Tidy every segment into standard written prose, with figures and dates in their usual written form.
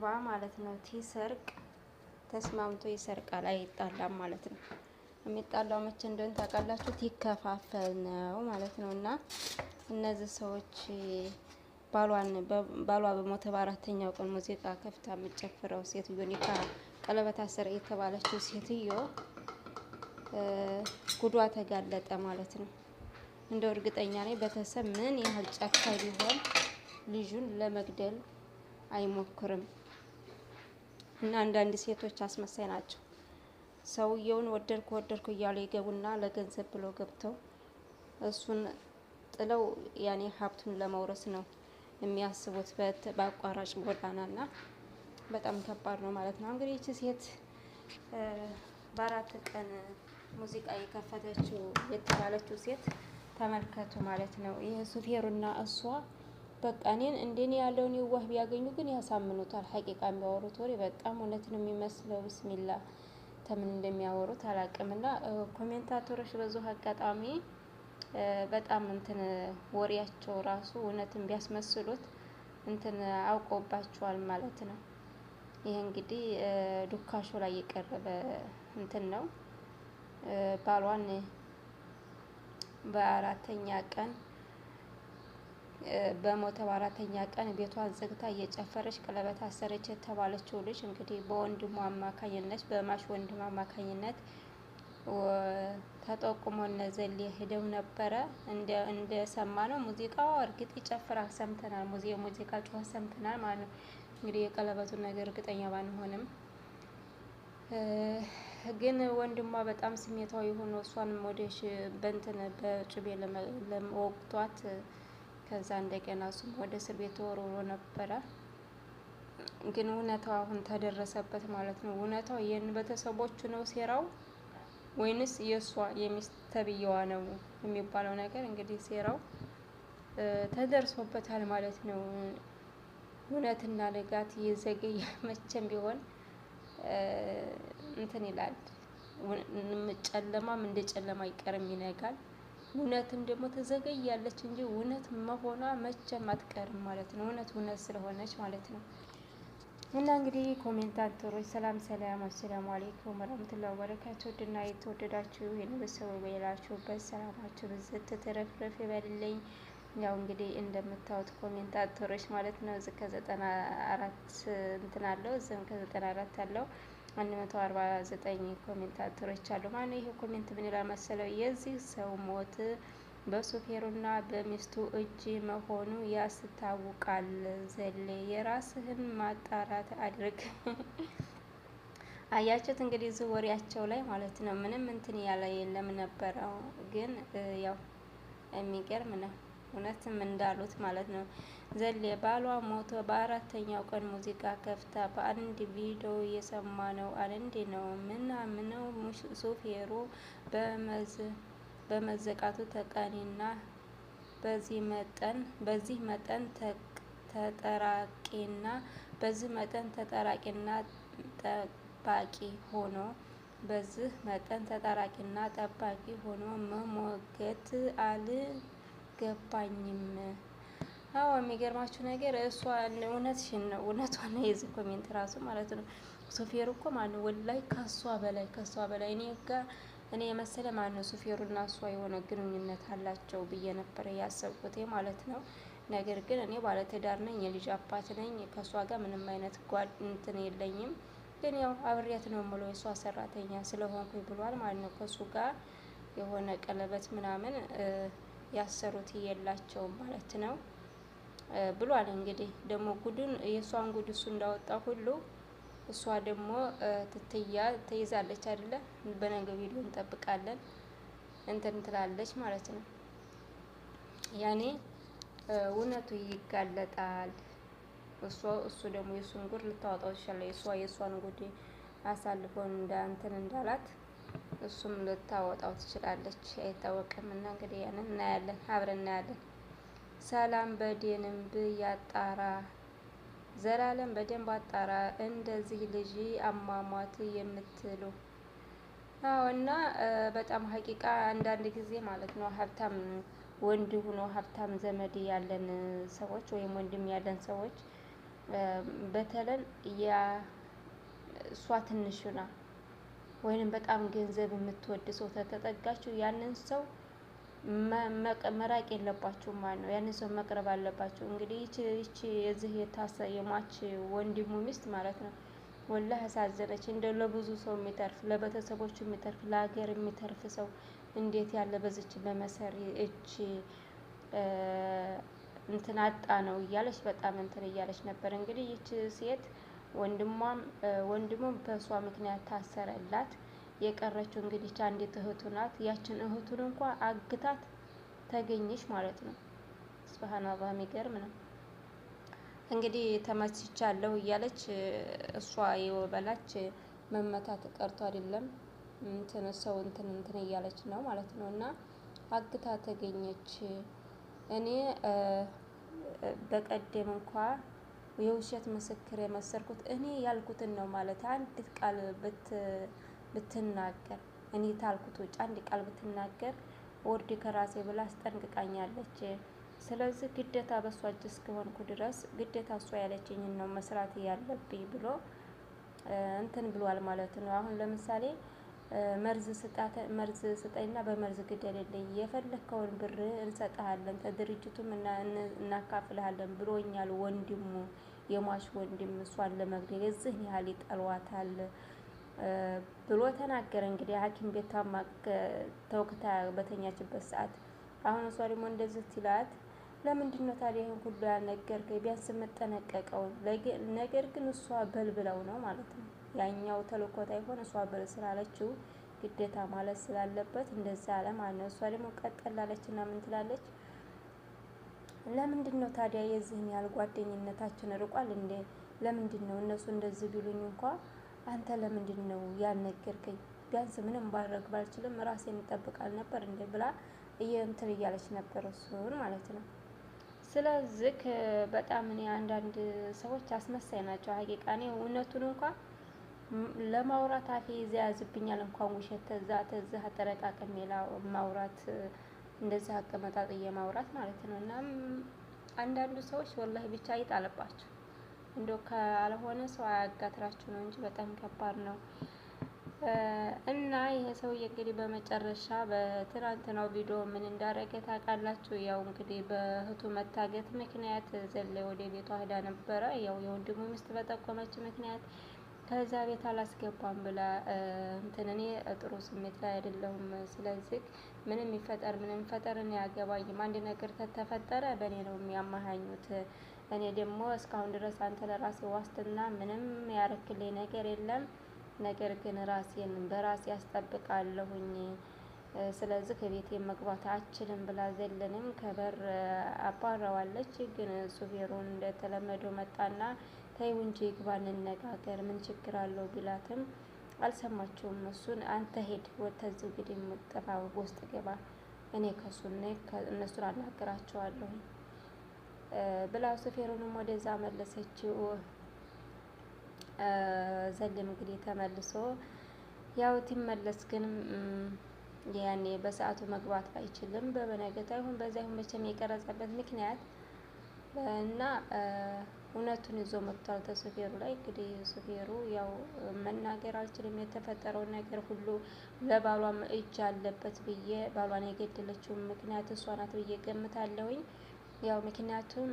ሌባ ማለት ነው ሲሰርቅ ተስማምቶ ይሰርቃል፣ አይጣላም ማለት ነው። የሚጣላው መቼ እንደሆነ ታውቃላችሁ? ሲከፋፈል ነው ማለት ነው። እና እነዚህ ሰዎች ባሏ በሞተ በአራተኛው ቀን ሙዚቃ ከፍታ የምትጨፍረው ሴትዮ ኒካ ቀለበት አሰረ የተባለችው ሴትዮ ጉዷ ተጋለጠ ማለት ነው። እንደው እርግጠኛ ነኝ ቤተሰብ ምን ያህል ጨካኝ ቢሆን ልጁን ለመግደል አይሞክርም። እና አንዳንድ ሴቶች አስመሳይ ናቸው። ሰውየውን ወደድኩ እያሉ ይገቡና ለገንዘብ ብሎ ገብተው እሱን ጥለው ያኔ ሀብቱን ለመውረስ ነው የሚያስቡት በአቋራጭ ጎዳናና በጣም ከባድ ነው ማለት ነው። እንግዲህ ይቺ ሴት በአራት ቀን ሙዚቃ የከፈተችው የተባለችው ሴት ተመልከቱ ማለት ነው። ይሄ ሱፌሩና እሷ በቃ እኔን እንደኔ ያለውን የዋህ ቢያገኙ ግን ያሳምኑታል። ሀቂቃ የሚያወሩት ወሬ በጣም እውነት ነው የሚመስለው። ብስሚላ ተምን እንደሚያወሩት አላውቅምና ኮሜንታተሮች በዙ አጋጣሚ በጣም እንትን ወሬያቸው ራሱ እውነትን ቢያስመስሉት እንትን አውቆባቸዋል ማለት ነው። ይሄ እንግዲህ ዱካሾ ላይ የቀረበ እንትን ነው። ባሏን በአራተኛ ቀን በሞተ በአራተኛ ቀን ቤቷን ዘግታ እየጨፈረች ቀለበት አሰረች የተባለችው ልጅ እንግዲህ በወንድሟ አማካኝነት በማሽ ወንድሟ አማካኝነት ተጠቁሞ እነዘሌ ሄደው ነበረ። እንደሰማነው ሙዚቃው እርግጥ ይጨፍራል ሰምተናል። ሙዚቃ ጩኸት ሰምተናል ማለት ነው። እንግዲህ የቀለበቱን ነገር እርግጠኛ ባንሆንም ግን ወንድሟ በጣም ስሜታዊ ሆኖ እሷንም ወደሽ በእንትን በጩቤ ለመወቅቷት ከዛ እንደገና እሱም ወደ እስር ቤት ተወርውሮ ነበረ። ግን እውነታው አሁን ተደረሰበት ማለት ነው። እውነታው ይህን ቤተሰቦቹ ነው ሴራው ወይንስ የእሷ የሚስት ተብዬዋ ነው የሚባለው ነገር እንግዲህ ሴራው ተደርሶበታል ማለት ነው። እውነትና ንጋት ይዘገያል መቼም ቢሆን እንትን ይላል። ጨለማም እንደ ጨለማ አይቀርም ይነጋል። እውነትም ደግሞ ትዘገያለች እንጂ እውነት መሆኗ መቼም አትቀርም ማለት ነው። እውነት ስለሆነች ማለት ነው። እና እንግዲህ ኮሜንታተሮች ሰላም አሰላሙ አለይኩም ወራህመቱላሂ ወበረካቱ። ውድና የተወደዳችሁ የቤተሰብ በላችሁበት ሰላማችሁ ብዝት ተረፍረፍ ይበልልኝ። ያው እንግዲህ እንደምታዩት ኮሜንታተሮች ማለት ነው እዚህ ከ94 እንትን አለው እዚህም ከ94 አለው 149 ኮሜንታተሮች አሉ። ማነው ይሄ ኮሜንት ምን ይላል መሰለው? የዚህ ሰው ሞት በሱፌሩና በሚስቱ እጅ መሆኑ ያስታውቃል። ዘሌ የራስህን ማጣራት አድርግ። አያችሁት እንግዲህ እዚህ ወሬያቸው ላይ ማለት ነው ምንም እንትን ያለ የለም ነበረው። ግን ያው የሚገርም ነው እውነትም እንዳሉት ማለት ነው። ዘሌ ባሏ ሞቶ በአራተኛው ቀን ሙዚቃ ከፍታ በአንድ ቪዲዮ እየሰማ ነው። አንዴ ነው ምናምነው ሱፌሩ በመዘቃቱ ተቃኒና በዚህ መጠን ተጠራቂና ጠባቂ ሆኖ መሞገት አልገባኝም። አዎ የሚገርማችሁ ነገር እሷ እውነትሽን ነው እውነቷን ነው። የዚህ ኮሜንት ራሱ ማለት ነው ሱፌሩ እኮ ማነው ወላሂ ከሷ በላይ እኔ የመሰለ ማነው ሱፌሩና እሷ የሆነ ግንኙነት አላቸው ብዬ ነበር ያሰብኩት ማለት ነው። ነገር ግን እኔ ባለትዳር ነኝ፣ የልጅ አባት ነኝ፣ ከሷ ጋር ምንም አይነት እንትን የለኝም። ግን ያው አብሬያት ነው የምለው የሷ ሰራተኛ ስለሆንኩኝ ብሏል ማለት ነው። ከሱ ጋር የሆነ ቀለበት ምናምን ያሰሩት የላቸውም ማለት ነው ብሏል። እንግዲህ ደግሞ ጉዱን የሷን ጉድ እሱ እንዳወጣ ሁሉ እሷ ደግሞ ትይዛለች አይደለ? በነገው ቪዲዮ እንጠብቃለን እንትን ትላለች ማለት ነው። ያኔ እውነቱ ይጋለጣል። እሱ ደግሞ የእሱን ጉድ ልታወጣው ትችላለች። የእሷን ጉድ አሳልፎ እንትን እንዳላት እሱም ልታወጣው ትችላለች፣ አይታወቅም። እና እንግዲህ ያንን እናያለን፣ አብረን እናያለን። ሰላም በደንብ ያጣራ፣ ዘላለም በደንብ አጣራ እንደዚህ ልጅ አሟሟት የምትሉ። አዎ እና በጣም ሀቂቃ አንዳንድ ጊዜ ማለት ነው ሀብታም ወንድ ሆኖ ሀብታም ዘመድ ያለን ሰዎች ወይም ወንድም ያለን ሰዎች በተለይ ያ እሷ ትንሹና ወይንም በጣም ገንዘብ የምትወድ ሰው ተጠጋችሁ ያንን ሰው መራቅ የለባችሁም ማለት ነው። ያንን ሰው መቅረብ አለባችሁ። እንግዲህ ይቺ የዚህ የሟች ወንድሙ ሚስት ማለት ነው ወላሂ አሳዘነች። እንደው ለብዙ ሰው የሚተርፍ ለቤተሰቦቹ የሚተርፍ ለሀገር የሚተርፍ ሰው እንዴት ያለ በዚች በመሰሪ እቺ እንትን አጣ ነው እያለች በጣም እንትን እያለች ነበር። እንግዲህ ይቺ ሴት ወንድሙም በሷ ምክንያት ታሰረላት። የቀረችው እንግዲህ አንዲት እህቱ ናት። ያችን እህቱን እንኳ አግታት ተገኘች ማለት ነው። ሱብሃንአላህ የሚገርም ነው። እንግዲህ ተመስቻለሁ እያለች እሷ የወበላች መመታት ቀርቶ አይደለም እንትን ሰው እንትን እያለች ነው ማለት ነው። እና አግታ ተገኘች። እኔ በቀደም እንኳ የውሸት ምስክር የመሰርኩት እኔ ያልኩትን ነው ማለት አንድ ቃል ብትናገር እኔ ታልኩት ውጭ አንድ ቃል ብትናገር ወርድ ከራሴ ብላ አስጠንቅቃኛለች። ስለዚህ ግዴታ በሷ እጅ እስከሆንኩ ድረስ ግዴታ እሷ ያለችኝን ነው መስራት ያለብኝ ብሎ እንትን ብሏል ማለት ነው። አሁን ለምሳሌ መርዝ ስጠኝና በመርዝ ግደልልኝ፣ የፈለከውን ብር እንሰጥሃለን፣ ከድርጅቱም እናካፍልሃለን ብሎኛል ወንድሙ የሟች ወንድም እሷን ለመግደል የዚህን ያህል ይጠሏታል ብሎ ተናገረ። እንግዲህ ሐኪም ቤት ታማ ተወቅታ በተኛችበት ሰዓት አሁን እሷ ደግሞ እንደዚህ ትላት ለምንድን ነው ታዲያ ይሄን ሁሉ ያልነገርከኝ? ቢያንስ የምጠነቀቀው ነገር ግን እሷ በልብለው ነው ማለት ነው። ያኛው ተልኮታ ይሆን እሷ በል ስላለችው ግዴታ ማለት ስላለበት እንደዛ አለ ማለት ነው። እሷ ደግሞ ቀጠላለችና ምን ትላለች? ለምንድን ነው ታዲያ የዚህን ያህል ጓደኝነታችን ርቋል እንዴ? ለምንድን ነው እነሱ እንደዚህ ቢሉኝ እንኳ አንተ ለምንድን ነው ያልነገርከኝ? ቢያንስ ምንም ባረግ ባልችልም ራሴን ይጠብቃል ነበር እንዴ ብላ እንትን እያለች ነበር እሱን ማለት ነው። ስለዚህ በጣም እኔ አንዳንድ ሰዎች አስመሳይ ናቸው። ሀቂቃ እኔ እውነቱን እንኳን ለማውራት አፌ ይዘያዝብኛል። እንኳን ውሸት ተዛ አጠረቃቅሜ ማውራት እንደዛ አቀመጣጥዬ ማውራት ማለት ነው። እና አንዳንዱ ሰዎች ወላሂ ብቻ ይጣልባቸው እንደው ካልሆነ ሰው አያጋትራችሁ ነው እንጂ በጣም ከባድ ነው። እና ይሄ ሰውዬ እንግዲህ በመጨረሻ በትናንትናው ቪዲዮ ምን እንዳረገ ታውቃላችሁ? ያው እንግዲህ በእህቱ መታገት ምክንያት ዘለ ወደ ቤቷ ሄዳ ነበረ። ያው የወንድሙ ሚስት በጠቆመች ምክንያት ከዛ ቤት አላስገባም ብላ እንትን እኔ ጥሩ ስሜት ላይ አይደለሁም። ስለዚህ ምንም ይፈጠር እኔ አያገባኝም። አንድ ነገር ከተፈጠረ በእኔ ነው የሚያመሃኙት። እኔ ደግሞ እስካሁን ድረስ አንተ ለራሴ ዋስትና ምንም ያረክልኝ ነገር የለም። ነገር ግን ራሴን በራሴ አስጠብቃለሁኝ። ስለዚህ ከቤቴ መግባት አችልም ብላ ዘለንም ከበር አባረዋለች። ግን ሱፌሩን እንደተለመደው መጣና ተይው እንጂ ግባ እንነጋገር ምን ችግር አለው ቢላትም አልሰማችውም። እሱን አንተ ሄድ ወተዝ እንግዲህ ሙጠፋ ውስጥ ገባ እኔ እነሱን አናግራቸዋለሁ ብላ ሱፌሩንም ወደዛ መለሰችው። ዘልም እንግዲህ ተመልሶ ያው ትመለስ ግን ያኔ በሰዓቱ መግባት አይችልም። በበነገታ ይሁን በዛ ይሁን መቼም የቀረጸበት ምክንያት እና እውነቱን ይዞ መጥቷል ተሱፌሩ ላይ። እንግዲህ ሱፌሩ ያው መናገር አልችልም የተፈጠረውን ነገር ሁሉ ለባሏም እጅ አለበት ብዬ ባሏን የገደለችውን ምክንያት እሷ ናት ብዬ ገምታለሁኝ። ያው ምክንያቱም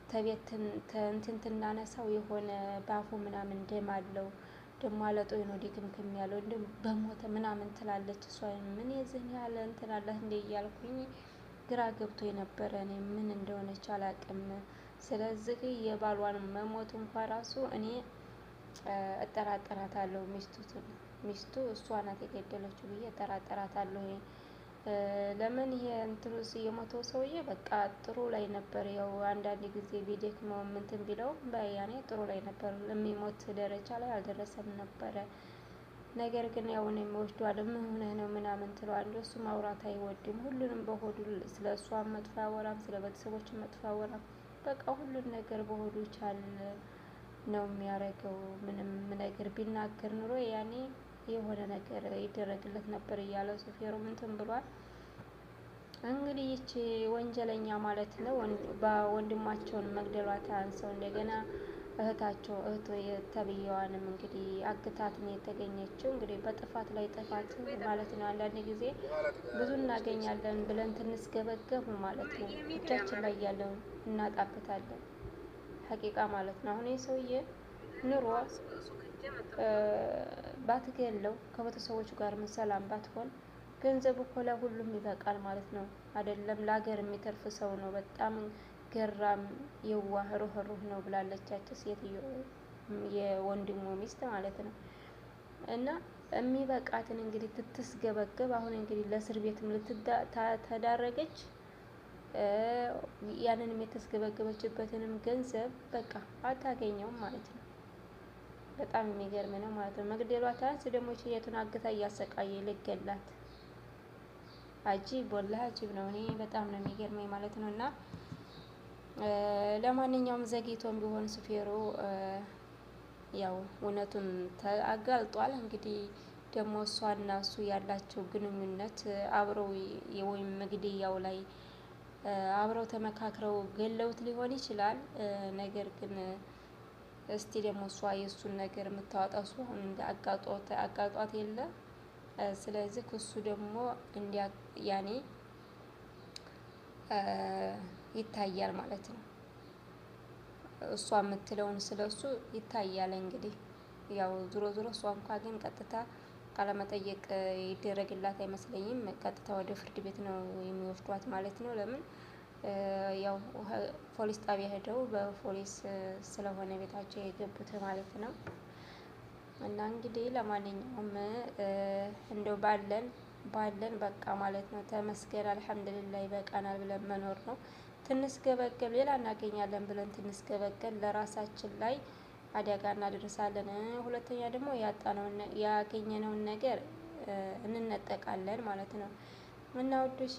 ተቤት እንትን ትናነሳው የሆነ ባፉ ምናምን ደም አለው ደሞ አለጦ ነው ዲክምክም ያለው እንደ በሞተ ምናምን ትላለች። እሷ ምን የዝን ያለ እንትን አላት እንደ እያልኩኝ ግራ ገብቶ የነበረ እኔ ምን እንደሆነች አላቅም። ስለዚህ የባሏን መሞት እንኳን ራሱ እኔ እጠራጠራታለሁ። ሚስቱ እሷ ናት የገደለችው ብዬ እጠራጠራታለሁ። ለምን ይሄ እንትሩስ የሞተው ሰውዬ በቃ ጥሩ ላይ ነበር። ያው አንዳንድ ጊዜ ቢደክመው እንትን ቢለው በያኔ ጥሩ ላይ ነበር። የሚሞት ደረጃ ላይ አልደረሰም ነበረ። ነገር ግን ያው እኔም ወስዷል ምን ሆነህ ነው ምናምን ትለዋለህ። እሱ ማውራት አይወድም። ሁሉንም በሆዱ ስለ እሷ መጥፎ አወራም፣ ስለ ቤተሰቦች መጥፎ አወራም። በቃ ሁሉን ነገር በሆዱ ቻል ነው የሚያደርገው። ምንም ነገር ቢናገር ኑሮ ያኔ የሆነ ነገር ይደረግለት ነበር እያለ ሱፌሩ እንትን ብሏል። እንግዲህ ይቺ ወንጀለኛ ማለት ነው በወንድማቸውን መግደሏት አንሰው እንደገና እህቱ ተብዬዋንም እንግዲህ አግታት ነው የተገኘችው። እንግዲህ በጥፋት ላይ ጥፋት ማለት ነው። አንዳንድ ጊዜ ብዙ እናገኛለን ብለን ትንስገበገብ ማለት ነው እጃችን ላይ ያለውን እናጣበታለን። ሀቂቃ ማለት ነው። አሁን የሰውዬ ኑሮ ባትገለው ከቤተሰቦቹ ጋር ሰላም ባትሆን ገንዘብ እኮ ለሁሉም ይበቃል ማለት ነው። አይደለም ለሀገር የሚተርፍ ሰው ነው። በጣም ገራም የዋህ ሩህሩህ ነው ብላለች ያቺ ሴትዮ የወንድሙ ሚስት ማለት ነው። እና የሚበቃትን እንግዲህ ትትስገበገብ አሁን እንግዲህ ለእስር ቤትም ተዳረገች። ያንንም የተስገበገበችበትንም ገንዘብ በቃ አታገኘውም ማለት ነው። በጣም የሚገርም ነው ማለት ነው። መግደሏ ታንስ ደግሞ የቱን አግታ እያሰቃየ ልገላት አጂብ ወላሂ አጂብ ነው። እኔ በጣም ነው የሚገርመኝ ማለት ነው። እና ለማንኛውም ዘግይቶም ቢሆን ሹፌሩ ያው እውነቱን አጋልጧል። እንግዲህ ደግሞ እሷና እሱ ያላቸው ግንኙነት አብረው ወይም መግደያው ላይ አብረው ተመካክረው ገለውት ሊሆን ይችላል። ነገር ግን እስቲ ደግሞ እሷ የእሱን ነገር የምታወጣው እሱ አሁን አጋጧት የለ። ስለዚህ ክሱ ደግሞ ያኔ ይታያል ማለት ነው። እሷ የምትለውን ስለሱ ይታያል። እንግዲህ ያው ዙሮ ዙሮ እሷ እንኳን ግን ቀጥታ ቃለመጠየቅ ይደረግላት አይመስለኝም። ቀጥታ ወደ ፍርድ ቤት ነው የሚወስዷት ማለት ነው። ለምን ያው ፖሊስ ጣቢያ ሄደው በፖሊስ ስለሆነ ቤታቸው የገቡት ማለት ነው። እና እንግዲህ ለማንኛውም እንደው ባለን በቃ ማለት ነው ተመስገን አልሐምዱሊላህ ይበቃናል ብለን መኖር ነው። ትንስገበገብ ሌላ እናገኛለን ብለን ትንስገበገብ ለራሳችን ላይ አደጋ እናደርሳለን። ሁለተኛ ደግሞ ያገኘነውን ነገር እንነጠቃለን ማለት ነው። እና ውዶች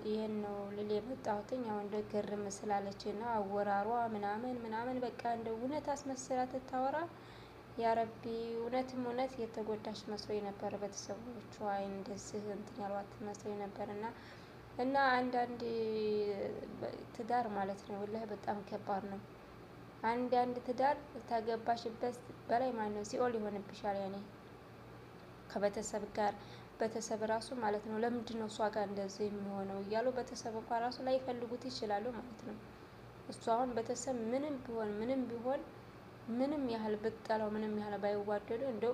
ይሄን ነው ልል የመጣሁትኝ። አሁን እንደ ግርም ስላለችና አወራሯ ምናምን በቃ እንደ እውነት አስመስላ ትታወራ። ያረቢ እውነት የተጎዳች መስሎኝ ነበር። ቤተሰቦቿ እንደዚህ እንትን ያሏት መስሎኝ ነበር። እና አንዳንድ ትዳር ማለት ነው ወላሂ በጣም ከባድ ነው። አንድ ትዳር ታገባሽበት በላይ ማነው ሲኦል ይሆንብሻል። ያኔ ከቤተሰብ ጋር ቤተሰብ ራሱ ማለት ነው ለምንድነው እሷ ጋር እንደዚህ የሚሆነው እያሉ ቤተሰብ እንኳን ራሱ ላይፈልጉት ይችላሉ ማለት ነው። እሷ አሁን ቤተሰብ ምንም ያህል ብትጠላው ምንም ያህል ባይዋደዱ እንደው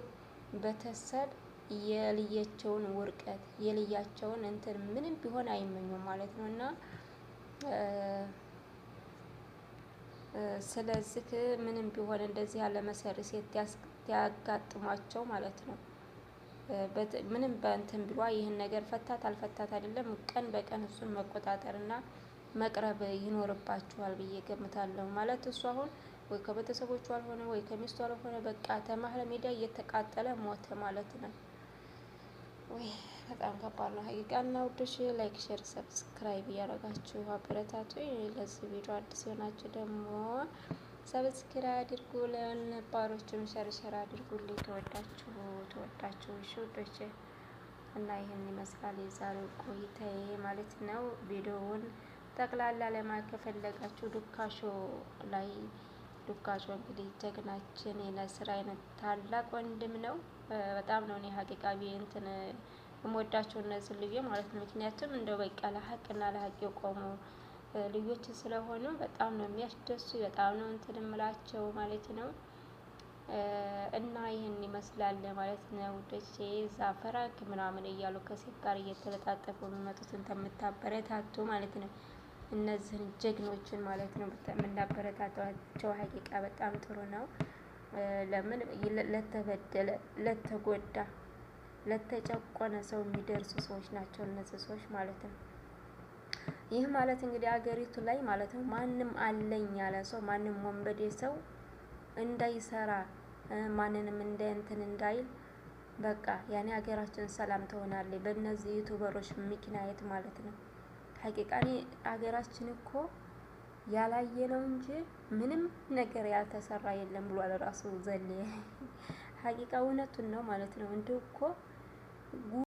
ቤተሰብ የልያቸውን ውርቀት የልያቸውን እንትን ምንም ቢሆን አይመኙም ማለት ነው። እና ስለዚህ ምንም ቢሆን እንደዚህ ያለ መሰሪ ሴት ያጋጥሟቸው ማለት ነው። ምንም በእንትን ብሏ ይህን ነገር ፈታት አልፈታት አይደለም ቀን በቀን እሱን መቆጣጠር እና መቅረብ ይኖርባቸዋል ብዬ ገምታለሁ። ማለት እሱ አሁን ወይ ከቤተሰቦቹ አልሆነ ወይ ከሚስቱ አልሆነ በቃ ተማህለ ሜዳ እየተቃጠለ ሞተ ማለት ነው። ወይ በጣም ከባድ ነው። ሀቂቃና ውዶች ላይክ ሼር ሰብስክራይብ እያደረጋችሁ አበረታቱኝ። ለዚህ ቪዲዮ አዲስ የሆናችሁ ደግሞ ሰብስክራይብ አድርጉ። ለነባሮችም ሸር አድርጉልኝ። ተወዳችሁ ውዶቼ እና ይህን ይመስላል የዛሬው ቆይታዬ ማለት ነው። ቪዲዮውን ጠቅላላ ለማየት ከፈለጋችሁ ዱካሾ እንግዲህ ጀግናችን የነስር አይነት ታላቅ ወንድም ነው። በጣም ነው እኔ ሀቂቃ እንትን የምወዳቸው እነዚህ ልጆች ማለት ነው። ምክንያቱም እንደው በቃ ለሀቅና ለሀቅ የቆሙ ልጆች ስለሆኑ በጣም ነው የሚያስደሱ በጣም ነው እንትን እምላቸው ማለት ነው። እና ይህን ይመስላል ማለት ነው ውዶቼ። እዛ ፈራንክ ምናምን እያሉ ከሴት ጋር እየተለጣጠፉ የሚመጡትን ከምታበረታቱ ማለት ነው እነዚህን ጀግኖችን ማለት ነው የምናበረታታቸው ሀቂቃ በጣም ጥሩ ነው። ለምን ለተበደለ ለተጎዳ ለተጨቆነ ሰው የሚደርሱ ሰዎች ናቸው እነዚህ ሰዎች ማለት ነው። ይህ ማለት እንግዲህ አገሪቱ ላይ ማለት ነው ማንም አለኝ ያለ ሰው ማንም ወንበዴ ሰው እንዳይሰራ ማንንም እንደ እንትን እንዳይል በቃ ያኔ ሀገራችን ሰላም ትሆናለች በእነዚህ ዩቱበሮች ምክንያት ማለት ነው። ሀቂቃ ሀገራችን እኮ ያላየነው እንጂ ምንም ነገር ያልተሰራ የለም ብሏል ራሱ ዘሌ። ሀቂቃ እውነቱን ነው ማለት ነው። እንደው እኮ